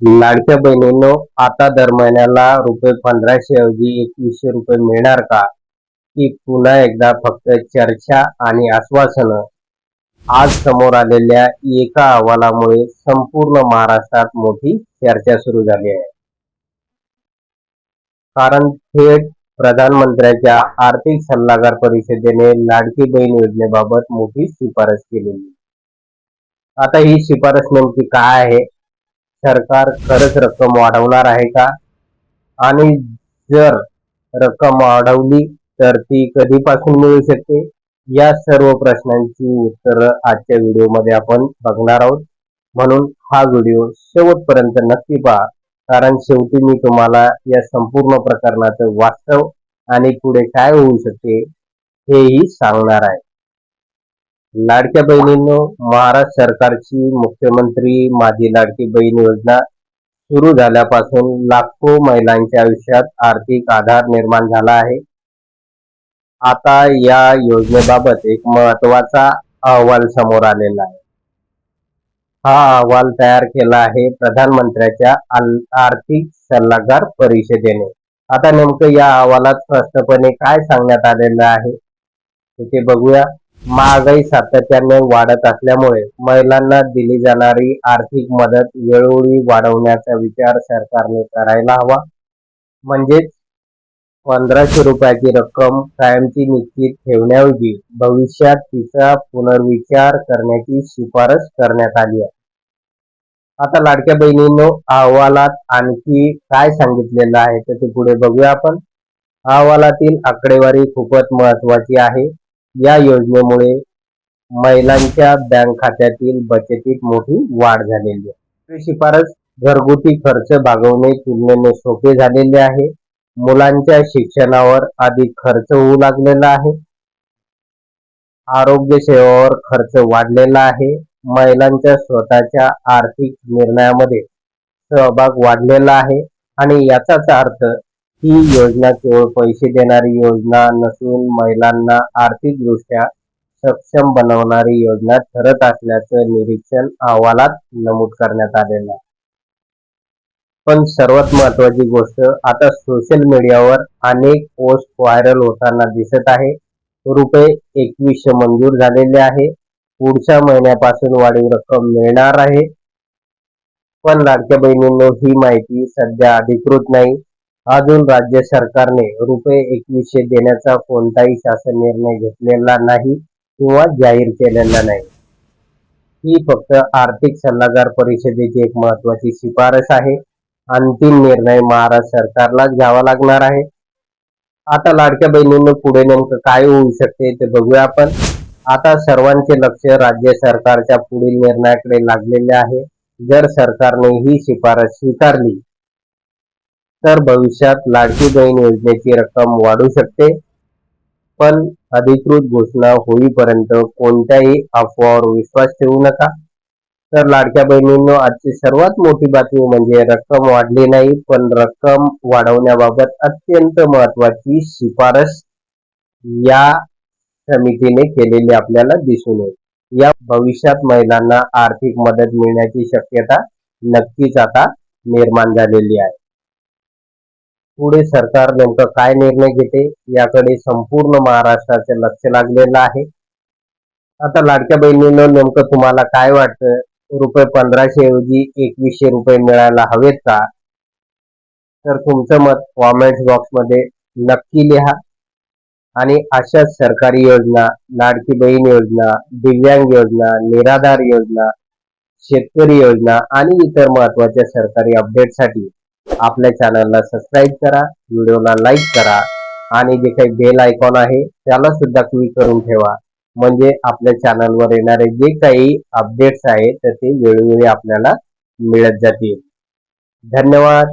लाडक्या बहिणींनो, आता दर महिन्याला रुपये 1500 ऐवजी 2100 रुपये मिळणार का? की पुन्हा एकदा फक्त चर्चा आणि आश्वासनं? आज समोर आलेल्या एका अहवालामुळे संपूर्ण महाराष्ट्रात मोठी चर्चा सुरू झाली आहे. कारण थेट प्रधानमंत्र्यांच्या आर्थिक सल्लागार परिषदेने लाडकी बहीण योजनेबाबत मोठी शिफारस केलेली. आता ही शिफारस नेमकी काय आहे? सरकार खरंच रक्कम वाढवणार आहे का? आणि जर रक्कम वाढवली तर ती कधीपासून मिळू शकते? या सर्व प्रश्नांची उत्तरं आजच्या व्हिडिओमध्ये आपण बघणार आहोत. म्हणून हा व्हिडिओ शेवटपर्यंत नक्की पहा, कारण शेवटी मी तुम्हाला या संपूर्ण प्रकरणाचं वास्तव आणि पुढे काय होऊ शकते हेही सांगणार आहे. लाडक्या बहिणींनो, महाराष्ट्र सरकारची मुख्यमंत्री माझी लाडकी बहीण योजना सुरू झाल्यापासून लाखो महिलांच्या आयुष्यात आर्थिक आधार निर्माण झाला आहे. आता या योजनेबाबत एक महत्त्वाचा अहवाल समोर आलेला आहे. हा अहवाल तयार केला आहे प्रधानमंत्र्यांच्या आर्थिक सल्लागार परिषदेने. आता नेमकं या अहवालात स्पष्टपणे काय सांगण्यात आलेलं आहे ते बघूया. महागाई सातत्याने वाढत असल्यामुळे महिलांना दिली जाणारी आर्थिक मदत वेळोवेळी वाढवण्याचा विचार सरकारने करायला हवा. म्हणजेच 1500 रुपयाची रक्कम कायमची निश्चित ठेवण्याऐवजी भविष्यात तिचा पुनर्विचार करण्याची शिफारस करण्यात आली आहे. आता लाडक्या बहिणींनो, अहवालात आणखी काय सांगितलेलं आहे तर ते पुढे बघूया आपण. अहवालातील आकडेवारी खूपच महत्वाची आहे. या योजनेमुळे महिलांच्या बँक खात्यातील बचतीत मोठी वाढ झालेली आहे. शिफारस घरगुती खर्च भागवणे तुलनेने सोपे झालेले आहे. मुलांच्या शिक्षणावर अधिक खर्च होऊ लागलेला आहे. आरोग्य सेवावर खर्च वाढलेला आहे. महिलांच्या स्वतःच्या आर्थिक निर्णयामध्ये सहभाग वाढलेला आहे. आणि याचाच अर्थ ही योजना केवळ पैसे देणारी योजना नसून महिलांना आर्थिकदृष्ट्या सक्षम बनवणारी योजना ठरत असल्याचं निरीक्षण अहवालात नमूद करण्यात आलेलं आहे. पण सर्वात महत्वाची गोष्ट, आता सोशल मीडियावर अनेक पोस्ट व्हायरल होताना दिसत आहे. रुपये 2100 मंजूर झालेले आहे. पुढच्या महिन्यापासून वाढीव रक्कम मिळणार आहे. पण लाडक्या बहिणींनो, ही माहिती सध्या अधिकृत नाही. अजून राज्य सरकारने रुपये 2100 देण्याचा कोणताही शासन निर्णय घेतलेला नाही किंवा जाहीर केलेला नाही. ही फक्त आर्थिक सल्लागार परिषदेची एक महत्वाची शिफारस आहे. अंतिम निर्णय महाराष्ट्र सरकारला घ्यावा लागणार आहे. आता लाडक्या बहिणींनो, पुढे नेमकं काय होऊ शकते ते बघूया आपण. आता सर्वांचे लक्ष राज्य सरकारच्या पुढील निर्णयाकडे लागलेले आहे. जर सरकारने ही शिफारस स्वीकारली तर भविष्यात लाडकी बहीण योजनेची रक्कम वाढू शकते. पण अधिकृत घोषणा होईपर्यंत कोणत्याही अफवावर विश्वास ठेवू नका. तर लाडक्या बहिणींनो, आजची सर्वात मोठी बातमी म्हणजे रक्कम वाढली नाही, पण रक्कम वाढवण्याबाबत अत्यंत महत्वाची शिफारस या समितीने केलेली आपल्याला दिसून येईल. या भविष्यात महिलांना आर्थिक मदत मिळण्याची शक्यता नक्कीच आता निर्माण झालेली आहे. पुढे सरकार नेमकं काय निर्णय घेते याकडे संपूर्ण महाराष्ट्राचे लक्ष लागलेलं आहे. आता लाडक्या बहिणींनो, नेमकं तुम्हाला काय वाटतं? रुपये 1500 ऐवजी 2100 रुपये मिळायला हवेत का? तर तुमचं मत कॉमेंट्स बॉक्समध्ये नक्की लिहा. आणि अशाच सरकारी योजना, लाडकी बहीण योजना, दिव्यांग योजना, निराधार योजना, शेतकरी योजना आणि इतर महत्त्वाच्या सरकारी अपडेटसाठी आपल्या चॅनलला सबस्क्राईब करा, व्हिडिओला लाईक करा आणि जे काही बेल आयकॉन आहे त्याला सुद्धा क्लिक करून ठेवा. म्हणजे आपल्या चॅनलवर येणारे जे काही अपडेट्स आहेत तर ते वेळोवेळी आपल्याला मिळत जातील. धन्यवाद.